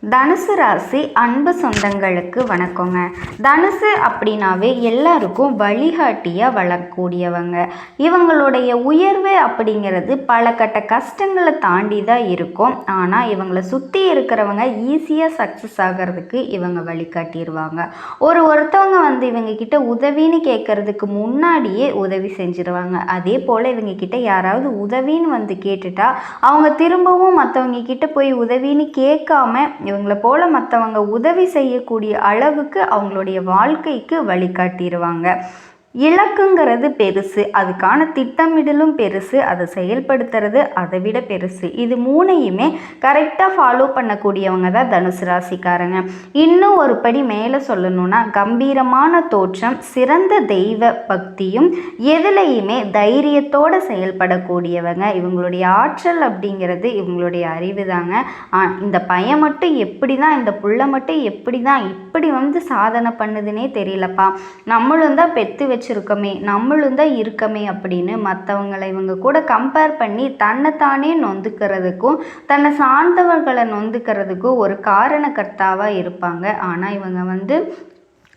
தனுசு ராசி அன்பு சொந்தங்களுக்கு வணக்கங்க. தனுசு அப்படின்னாவே எல்லாருக்கும் வழிகாட்டியாக வளரக்கூடியவங்க. இவங்களுடைய உயர்வு அப்படிங்கிறது பல கட்ட கஷ்டங்களை தாண்டி தான் இருக்கும். ஆனால் இவங்களை சுற்றி இருக்கிறவங்க ஈஸியாக சக்ஸஸ் ஆகிறதுக்கு இவங்க வழிகாட்டிடுவாங்க. ஒருத்தவங்க இவங்க கிட்ட உதவின்னு கேட்கறதுக்கு முன்னாடியே உதவி செஞ்சிருவாங்க. அதே போல் இவங்க கிட்ட யாராவது உதவின்னு கேட்டுட்டா அவங்க திரும்பவும் மற்றவங்க கிட்ட போய் உதவின்னு கேட்காம இவங்களை போல மற்றவங்க உதவி செய்யக்கூடிய அளவுக்கு அவங்களுடைய வாழ்க்கைக்கு வழிகாட்டிடுவாங்க. இலக்குங்கிறது பெருசு, அதுக்கான திட்டமிடலும் பெருசு, அதை செயல்படுத்துறது அதை விட பெருசு. இது மூணையுமே கரெக்டாக ஃபாலோ பண்ணக்கூடியவங்க தான் தனுசு ராசிக்காரங்க. இன்னும் ஒரு படி மேலே சொல்லணும்னா கம்பீரமான தோற்றம், சிறந்த தெய்வ பக்தியும், எதுலையுமே தைரியத்தோடு செயல்படக்கூடியவங்க. இவங்களுடைய ஆற்றல் அப்படிங்கிறது இவங்களுடைய அறிவு தாங்க. இந்த பையன் மட்டும் எப்படி தான், இந்த புள்ள மட்டும் எப்படி தான் இப்படி சாதனை பண்ணுதுன்னே தெரியலப்பா, நம்மளும் தான் பெற்று வச்சிருக்கோமே, நம்மளும் தான் இருக்கமே அப்படின்னு மற்றவங்களை இவங்க கூட கம்பேர் பண்ணி தன்னைத்தானே நொந்துக்கிறதுக்கும் தன்னை சார்ந்தவர்களை நொந்துக்கிறதுக்கும் ஒரு காரணக்கர்த்தாவாக இருப்பாங்க. ஆனால் இவங்க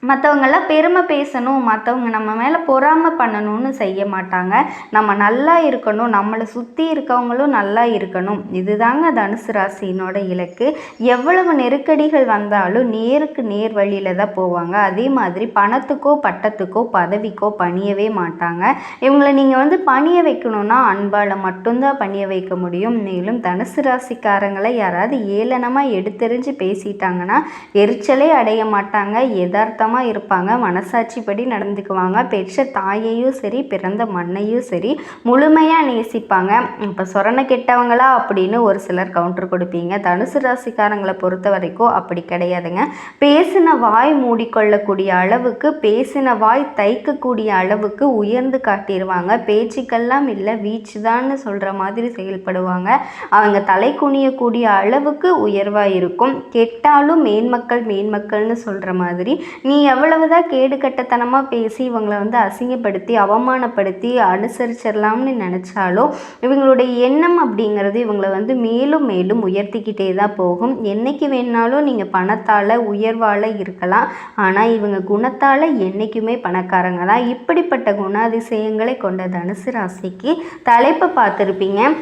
மற்றவங்கெல்லாம் பெருமை பேசணும், மற்றவங்க நம்ம மேலே பொறாமை பண்ணணும்னு செய்ய மாட்டாங்க. நம்ம நல்லா இருக்கணும், நம்மளை சுற்றி இருக்கவங்களும் நல்லா இருக்கணும், இதுதாங்க தனுசு ராசியினோட இலக்கு. எவ்வளவு நெருக்கடிகள் வந்தாலும் நேருக்கு நேர் வழியில் தான் போவாங்க. அதே மாதிரி பணத்துக்கோ பட்டத்துக்கோ பதவிக்கோ பணியவே மாட்டாங்க. இவங்களை நீங்கள் பணிய வைக்கணும்னா அன்பால் மட்டும்தான் பணிய வைக்க முடியும். மேலும் தனுசு ராசிக்காரங்களை யாராவது ஏளனமாக எடுத்தெறிஞ்சு பேசிட்டாங்கன்னா எரிச்சலே அடைய மாட்டாங்க. யதார்த்தமாக இருப்பாங்க, மனசாட்சிப்படி நடந்துக்குவாங்க. பெற்ற தாயையும் சரி பிறந்த மண்ணையும் சரி முழுமையாக நேசிப்பாங்க. இப்போ சொரணை கெட்டவங்களா அப்படின்னு ஒரு சிலர் கவுண்டர் கொடுப்பீங்க. தனுசு ராசிக்காரங்களை பொறுத்த வரைக்கும் அப்படி கிடையாதுங்க. பேசின வாய் மூடிக்கொள்ளக்கூடிய அளவுக்கு, பேசின வாய் தைக்கக்கூடிய அளவுக்கு உயர்ந்து காட்டிடுவாங்க. பேச்சுக்கெல்லாம் இல்லை வீச்சுதான்னு சொல்கிற மாதிரி செயல்படுவாங்க. அவங்க தலை குனியக்கூடிய அளவுக்கு உயர்வாக இருக்கும். கெட்டாலும் மேன்மக்கள்னு சொல்கிற மாதிரி நீ எவ்வளவுதான் கேடு கட்டத்தனமாக பேசி இவங்களை அசிங்கப்படுத்தி அவமானப்படுத்தி அனுசரிச்சிடலாம்னு நினச்சாலும் இவங்களுடைய எண்ணம் அப்படிங்கிறது இவங்களை மேலும் மேலும் உயர்த்திக்கிட்டே தான் போகும். என்னைக்கு வேணாலும் நீங்கள் பணத்தால் உயர்வால் இருக்கலாம், ஆனால் இவங்க குணத்தால் என்றைக்குமே பணக்காரங்க தான். இப்படிப்பட்ட குணாதிசயங்களை கொண்ட தனுசு ராசிக்கு தலைப்பை பார்த்துருப்பீங்க.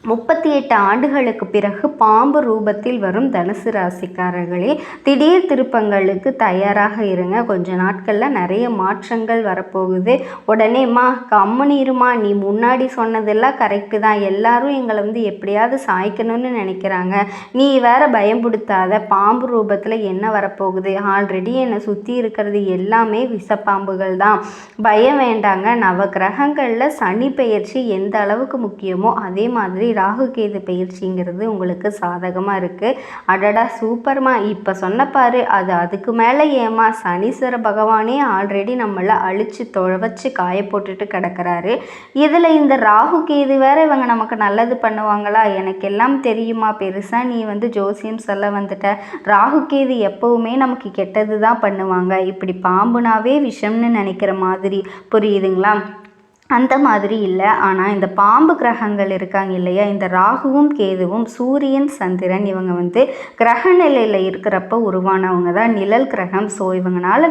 38 ஆண்டுகளுக்கு பிறகு பாம்பு ரூபத்தில் வரும் தனுசு ராசிக்காரர்களே, திடீர் திருப்பங்களுக்கு தயாராக இருங்க. கொஞ்ச நாட்களில் நிறைய மாற்றங்கள் வரப்போகுது. உடனேம்மா கம்முனிருமா, நீ முன்னாடி சொன்னதெல்லாம் கரெக்டு தான், எல்லாரும் எங்களை எப்படியாவது சாய்க்கணும்னு நினைக்கிறாங்க, நீ வேற பயம்படுத்தாத, பாம்பு ரூபத்தில் என்ன வரப்போகுது, ஆல்ரெடி என்னை சுற்றி இருக்கிறது எல்லாமே விஷப்பாம்புகள் தான், பயம் வேண்டாங்க. நவ கிரகங்களில் சனி பெயர்ச்சி எந்த அளவுக்கு முக்கியமோ அதே மாதிரி ராகு கேது பயிற்சிங்கிறது உங்களுக்கு சாதகமாக இருக்குது. அடடா சூப்பர்மா, இப்போ சொன்னப்பாரு, அதுக்கு மேலே ஏமா, சனீஸ்வர பகவானே ஆல்ரெடி நம்மளை அழித்து தொலைவச்சு காய போட்டுட்டு கிடக்கிறாரு. இதில் இந்த ராகு கேது வேற இவங்க நமக்கு நல்லது பண்ணுவாங்களா? எனக்கு எல்லாம் தெரியுமா, பெருசாக நீ ஜோசியம் சொல்ல வந்துட்ட. ராகு கேது எப்பவுமே நமக்கு கெட்டது தான் பண்ணுவாங்க. இப்படி பாம்புனாவே விஷம்னு நினைக்கிற மாதிரி புரியுதுங்களா? அந்த மாதிரி இல்லை. ஆனால் இந்த பாம்பு கிரகங்கள் இருக்காங்க இல்லையா, இந்த ராகுவும் கேதுவும் சூரியன் சந்திரன் இவங்க கிரக நிலையில் இருக்கிறப்ப உருவானவங்க தான் நிழல் கிரகம். ஸோ இவங்களால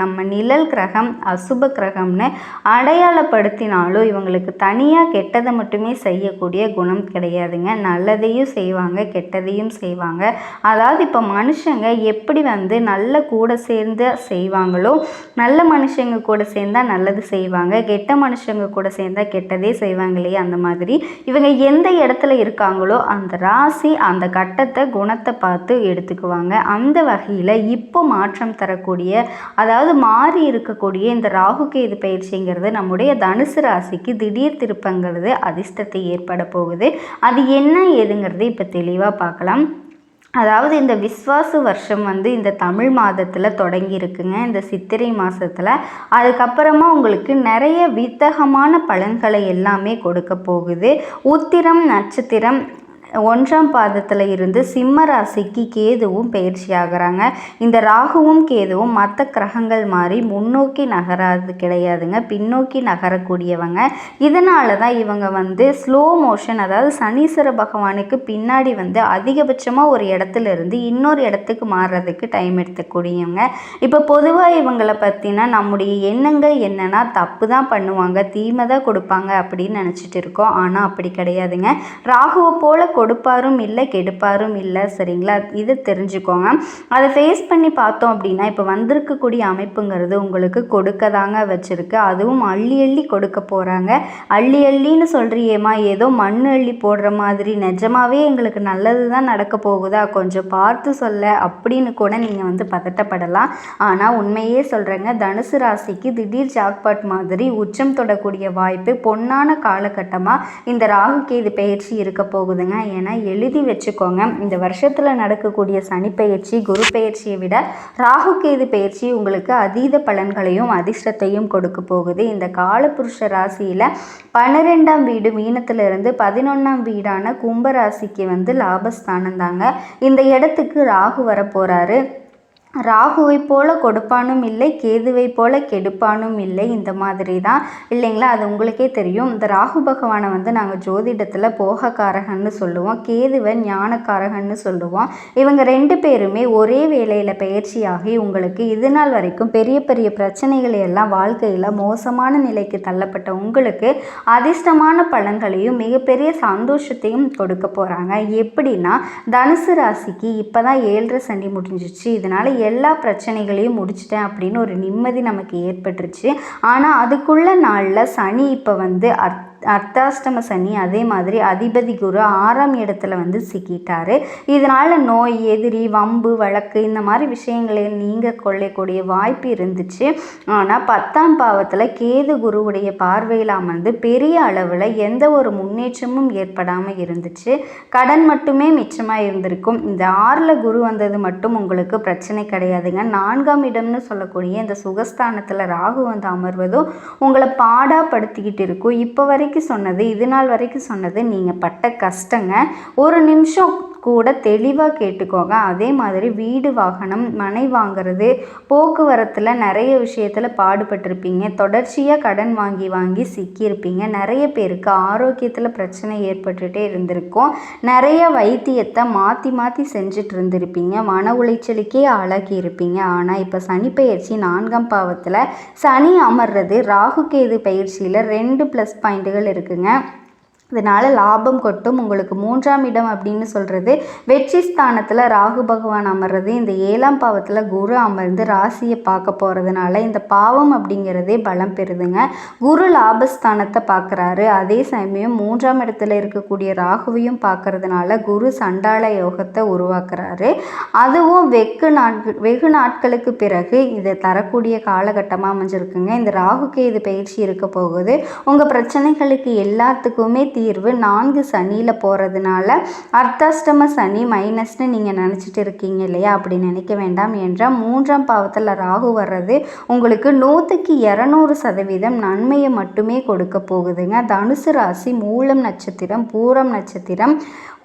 நம்ம நிழல் கிரகம் அசுப கிரகம்னு அடையாளப்படுத்தினாலும் இவங்களுக்கு தனியாக கெட்டதை மட்டுமே செய்யக்கூடிய குணம் கிடையாதுங்க. நல்லதையும் செய்வாங்க, கெட்டதையும் செய்வாங்க. அதாவது இப்போ மனுஷங்க எப்படி நல்ல கூட சேர்ந்து செய்வாங்களோ, நல்ல மனுஷங்க கூட சேர்ந்தால் நல்லது செய்வாங்க, கெட்ட மனுஷங்க கூட சேர்ந்தா கெட்டதே செய்வாங்க இல்லையா, அந்த மாதிரி இவங்க எந்த இடத்துல இருக்காங்களோ அந்த ராசி அந்த கட்டத்தை குணத்தை பார்த்து எடுத்துக்குவாங்க. அந்த வகையில் இப்போ மாற்றம் தரக்கூடிய, அதாவது மாறி இருக்கக்கூடிய இந்த ராகு கேது பயிற்சிங்கிறது நம்முடைய தனுசு ராசிக்கு திடீர் திருப்பங்கிறது அதிர்ஷ்டத்தை ஏற்பட போகுது. அது என்ன ஏதுங்கிறது இப்போ தெளிவாக பார்க்கலாம். அதாவது இந்த விஸ்வாசு வருஷம் இந்த தமிழ் மாதத்தில் தொடங்கி இருக்குங்க, இந்த சித்திரை மாதத்தில். அதுக்கப்புறமா உங்களுக்கு நிறைய வித்தகமான பலன்களை எல்லாமே கொடுக்க போகுது. உத்திரம் நட்சத்திரம் 1ஆம் பாதத்தில் இருந்து சிம்ம ராசிக்கு கேதுவும் பயிற்சி ஆகிறாங்க. இந்த ராகுவும் கேதுவும் மற்ற கிரகங்கள் மாதிரி முன்னோக்கி நகராது கிடையாதுங்க, பின்னோக்கி நகரக்கூடியவங்க. இதனால தான் இவங்க ஸ்லோ மோஷன், அதாவது சனீஸ்வர பகவானுக்கு பின்னாடி அதிகபட்சமாக ஒரு இடத்துல இருந்து இன்னொரு இடத்துக்கு மாறுறதுக்கு டைம் எடுத்துக்கூடியவங்க. இப்போ பொதுவாக இவங்களை பற்றினா நம்முடைய எண்ணங்கள் என்னன்னா தப்பு தான் பண்ணுவாங்க, தீமை தான் கொடுப்பாங்க அப்படின்னு நினச்சிட்டு இருக்கோம். ஆனால் அப்படி கிடையாதுங்க. ராகுவை போல கொடுப்பாரும் இல்லை, கெடுப்பாரும் இல்லை. சரிங்களா? இதை தெரிஞ்சுக்கோங்க. அதை ஃபேஸ் பண்ணி பார்த்தோம் அப்படின்னா இப்போ வந்திருக்கக்கூடிய அமைப்புங்கிறது உங்களுக்கு கொடுக்க தாங்க வச்சுருக்கு. அதுவும் அள்ளி அள்ளி கொடுக்க போகிறாங்க. அள்ளி அள்ளின்னு சொல்கிறியேம்மா, ஏதோ மண் அள்ளி போடுற மாதிரி, நிஜமாவே எங்களுக்கு நல்லது தான் நடக்க போகுதா, கொஞ்சம் பார்த்து சொல்ல அப்படின்னு கூட நீங்கள் பதட்டப்படலாம். ஆனால் உண்மையே சொல்கிறேங்க, தனுசு ராசிக்கு திடீர் ஜாக்பாட் மாதிரி உச்சம் தொடக்கூடிய வாய்ப்பு பொன்னான காலகட்டமாக இந்த ராகு கேது பயிற்சி இருக்க போகுதுங்க. ஏன்னா எழுதி வச்சுக்கோங்க, இந்த வருஷத்தில் நடக்கக்கூடிய சனி பயிற்சி, குரு பயிற்சியை விட ராகு கேது பயிற்சி உங்களுக்கு அதீத பலன்களையும் அதிர்ஷ்டத்தையும் கொடுக்க போகுது. இந்த காலபுருஷ ராசியில் 12ஆம் வீடு மீனத்திலிருந்து 11ஆம் வீடான கும்ப ராசிக்கு லாபஸ்தானம் தாங்க. இந்த இடத்துக்கு ராகு வர போகிறாரு. ராகுவை போல கொடுப்பானும் இல்லை, கேதுவை போல கெடுப்பானும் இல்லை. இந்த மாதிரி தான் இல்லைங்களா? அது உங்களுக்கே தெரியும். இந்த ராகு பகவானை நாங்கள் ஜோதிடத்தில் போகக்காரகன்னு சொல்லுவோம், கேதுவை ஞானக்காரகன்னு சொல்லுவோம். இவங்க 2 பேருமே ஒரே வேளையில் பயிற்சியாகி உங்களுக்கு இது நாள் வரைக்கும் பெரிய பெரிய பிரச்சனைகளை எல்லாம் வாழ்க்கையில் மோசமான நிலைக்கு தள்ளப்பட்ட உங்களுக்கு அதிர்ஷ்டமான பலன்களையும் மிகப்பெரிய சந்தோஷத்தையும் கொடுக்க போகிறாங்க. எப்படின்னா, தனுசு ராசிக்கு இப்போ தான் 7.5 சனி முடிஞ்சிச்சு. இதனால் எல்லா பிரச்சனைகளையும் முடிச்சிட்டேன் அப்படின்னு ஒரு நிம்மதி நமக்கு ஏற்பட்டுருச்சு. ஆனால் அதுக்குள்ள நாளில் சனி இப்போ அர்த்தாஷ்டம சனி, அதே மாதிரி அதிபதி குரு 6ஆம் இடத்துல சிக்கிட்டாரு. இதனால் நோய், எதிரி, வம்பு, வழக்கு இந்த மாதிரி விஷயங்களை நீங்கள் கொள்ளக்கூடிய வாய்ப்பு இருந்துச்சு. ஆனால் 10ஆம் பாவத்தில் கேது குருவுடைய பார்வையில் அமர்ந்து பெரிய அளவில் எந்த ஒரு முன்னேற்றமும் ஏற்படாமல் இருந்துச்சு. கடன் மட்டுமே மிச்சமாக இருந்திருக்கும். இந்த 6ல் குரு வந்தது மட்டும் உங்களுக்கு பிரச்சனை கிடையாதுங்க. 4ஆம் இடம்னு சொல்லக்கூடிய இந்த சுகஸ்தானத்தில் ராகு அமர்வதும் உங்களை பாடாப்படுத்திக்கிட்டு இருக்கும். இப்போ வரைக்கும் சொன்னது, இது நாள் வரைக்கும் சொன்னது நீங்கள் பட்ட கஷ்டங்க. ஒரு நிமிஷம் கூட தெளிவாக கேட்டுக்கோங்க. அதே மாதிரி வீடு, வாகனம், மனை வாங்கிறது, போக்குவரத்தில் நிறைய விஷயத்தில் பாடுபட்டிருப்பீங்க. தொடர்ச்சியாக கடன் வாங்கி சிக்கியிருப்பீங்க. நிறைய பேருக்கு ஆரோக்கியத்தில் பிரச்சனை ஏற்பட்டுகிட்டே இருந்திருக்கும். நிறைய வைத்தியத்தை மாற்றி செஞ்சுட்டு இருந்திருப்பீங்க. மன உளைச்சலுக்கே ஆளாக்கி இருப்பீங்க. ஆனால் இப்போ சனி பயிற்சி 4ஆம் பாவத்தில் சனி அமர்றது ராகு கேது பயிற்சியில் 2 ப்ளஸ் பாயிண்ட்டுகள் இருக்குங்க. இதனால் லாபம் கொட்டும். உங்களுக்கு 3ஆம் இடம் அப்படின்னு சொல்கிறது வெற்றி ஸ்தானத்தில் ராகு பகவான் அமர்றது, இந்த 7ஆம் பாவத்தில் குரு அமர்ந்து ராசியை பார்க்க போகிறதுனால இந்த பாவம் அப்படிங்கிறதே பலம் பெறுதுங்க. குரு லாபஸ்தானத்தை பார்க்குறாரு. அதே சமயம் 3ஆம் இடத்துல இருக்கக்கூடிய ராகுவையும் பார்க்கறதுனால குரு சண்டாள யோகத்தை உருவாக்குறாரு. அதுவும் வெகு நாட்களுக்கு பிறகு இதை தரக்கூடிய காலகட்டமாக அமைஞ்சிருக்குங்க. இந்த ராகு கேது பயிற்சி இருக்க போகுது. உங்கள் பிரச்சனைகளுக்கு எல்லாத்துக்குமே தீர்வு 4 சனியில் போகிறதுனால அர்த்தாஷ்டம சனி மைனஸ்ன்னு நீங்கள் நினச்சிட்டு இருக்கீங்க இல்லையா? அப்படி நினைக்க வேண்டாம். என்றால் 3ஆம் பாவத்தில் ராகு வர்றது உங்களுக்கு 100க்கு 200% நன்மையை மட்டுமே கொடுக்க போகுதுங்க. தனுசு ராசி மூலம் நட்சத்திரம், பூரம் நட்சத்திரம்,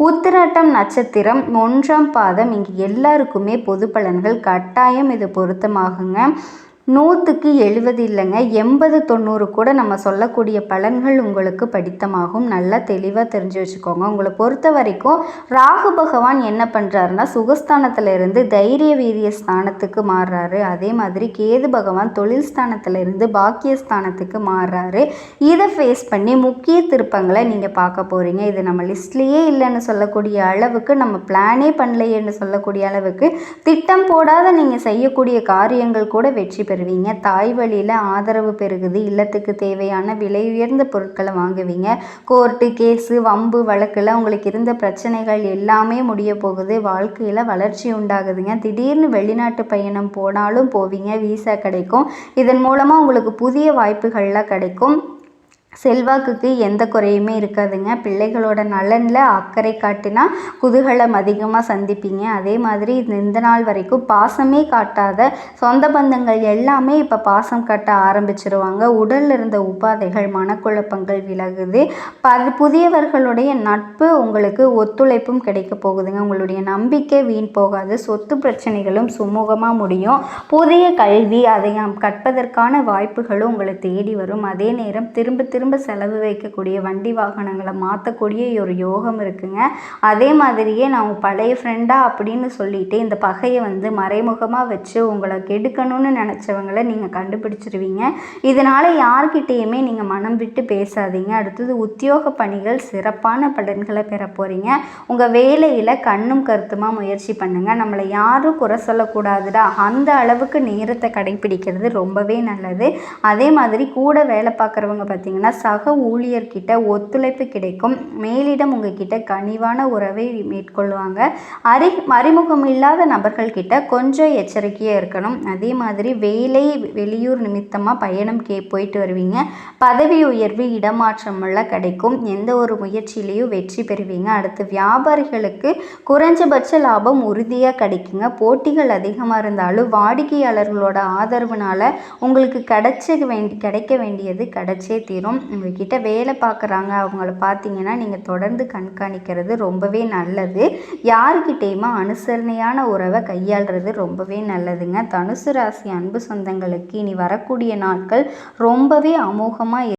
உத்திராட்டம் நட்சத்திரம், 1ஆம் பாதம், இங்கே எல்லாருக்குமே பொது பலன்கள் கட்டாயம் இது பொருத்தமாகுங்க. 100க்கு 70 இல்லைங்க, 80-90 கூட நம்ம சொல்லக்கூடிய பலன்கள் உங்களுக்கு படித்தமாகும். நல்லா தெளிவாக தெரிஞ்சு வச்சுக்கோங்க. உங்களை பொறுத்த வரைக்கும் ராகு பகவான் என்ன பண்ணுறாருன்னா சுகஸ்தானத்தில் இருந்து தைரிய வீரிய ஸ்தானத்துக்கு மாறுறாரு. அதே மாதிரி கேது பகவான் தொழில் ஸ்தானத்தில் இருந்து பாக்கியஸ்தானத்துக்கு மாறுறாரு. இதை ஃபேஸ் பண்ணி முக்கிய திருப்பங்களை நீங்கள் பார்க்க போகிறீங்க. இது நம்ம லிஸ்ட்லேயே இல்லைன்னு சொல்லக்கூடிய அளவுக்கு, நம்ம பிளானே பண்ணலையேன்னு சொல்லக்கூடிய அளவுக்கு திட்டம் போடாத நீங்கள் செய்யக்கூடிய காரியங்கள் கூட வெற்றி பெறுவீங்க. தாய் வழியில் ஆதரவு பெருகுது. இல்லத்துக்கு தேவையான விலை உயர்ந்த பொருட்களை வாங்குவீங்க. கோர்ட்டு கேஸு, வம்பு வழக்கில் உங்களுக்கு இருந்த பிரச்சனைகள் எல்லாமே முடிய போகுது. வாழ்க்கையில் வளர்ச்சி உண்டாகுதுங்க. திடீர்னு வெளிநாட்டு பயணம் போனாலும் போவீங்க, வீசா கிடைக்கும். இதன் மூலமாக உங்களுக்கு புதிய வாய்ப்புகள்லாம் கிடைக்கும். செல்வாக்குக்கு எந்த குறையுமே இருக்காதுங்க. பிள்ளைகளோட நலனில் அக்கறை காட்டினா குதூகலம் அதிகமாக சந்திப்பீங்க. அதே மாதிரி இந்த நாள் வரைக்கும் பாசமே காட்டாத சொந்த பந்தங்கள் எல்லாமே இப்போ பாசம் காட்ட ஆரம்பிச்சிருவாங்க. உடலில் இருந்த உபாதைகள், மனக்குழப்பங்கள் விலகுது. புதியவர்களுடைய நட்பு உங்களுக்கு ஒத்துழைப்பும் கிடைக்க போகுதுங்க. உங்களுடைய நம்பிக்கை வீண் போகாது. சொத்து பிரச்சனைகளும் சுமூகமாக முடியும். புதிய கல்வி அதை கற்பதற்கான வாய்ப்புகளும் உங்களை தேடி வரும். அதே நேரம் திரும்ப திரும்ப செலவு வைக்கக்கூடிய வண்டி வாகனங்களை மாற்றக்கூடிய ஒரு யோகம் இருக்குங்க. அதே மாதிரியே நான் பழைய ஃப்ரெண்டா அப்படின்னு சொல்லிட்டு இந்த பகையை மறைமுகமாக வச்சு உங்களை கெடுக்கணும்னு நினச்சவங்களை நீங்கள் கண்டுபிடிச்சிருவீங்க. இதனால் யார்கிட்டேயுமே நீங்கள் மனம் விட்டு பேசாதீங்க. அடுத்தது உத்தியோக பணிகள் சிறப்பான பலன்களை பெற போகிறீங்க. உங்கள் வேலையில் கண்ணும் கருத்துமாக முயற்சி பண்ணுங்கள். நம்மளை யாரும் குறை சொல்லக்கூடாதுடா, அந்த அளவுக்கு நேரத்தை கடைபிடிக்கிறது ரொம்பவே நல்லது. அதே மாதிரி கூட வேலை பார்க்குறவங்க பார்த்திங்கன்னா சக ஊழியர்கிட்ட ஒத்துழைப்பு கிடைக்கும். மேலிடம் உங்ககிட்ட கனிவான உறவை மேற்கொள்வாங்க. அறிமுகம் இல்லாத நபர்கள்கிட்ட கொஞ்சம் எச்சரிக்கையாக இருக்கணும். அதே மாதிரி வேலை வெளியூர் நிமித்தமாக பயணம் போயிட்டு வருவீங்க. பதவி உயர்வு இடமாற்றமெல்லாம் கிடைக்கும். எந்த ஒரு முயற்சியிலையும் வெற்றி பெறுவீங்க. அடுத்து வியாபாரிகளுக்கு குறைஞ்சபட்ச லாபம் உறுதியாக கிடைக்குங்க. போட்டிகள் அதிகமாக இருந்தாலும் வாடிக்கையாளர்களோட ஆதரவுனால உங்களுக்கு கிடைக்க வேண்டியது கிடைச்சே தீரும். உங்ககிட்ட வேலை பார்க்குறாங்க, அவங்கள பார்த்தீங்கன்னா நீங்கள் தொடர்ந்து கண்காணிக்கிறது ரொம்பவே நல்லது. யாருக்கிட்டேயுமா அனுசரணையான உறவை கையாளுறது ரொம்பவே நல்லதுங்க. தனுசு ராசி அன்பு சொந்தங்களுக்கு இனி வரக்கூடிய நாட்கள் ரொம்பவே அமோகமாக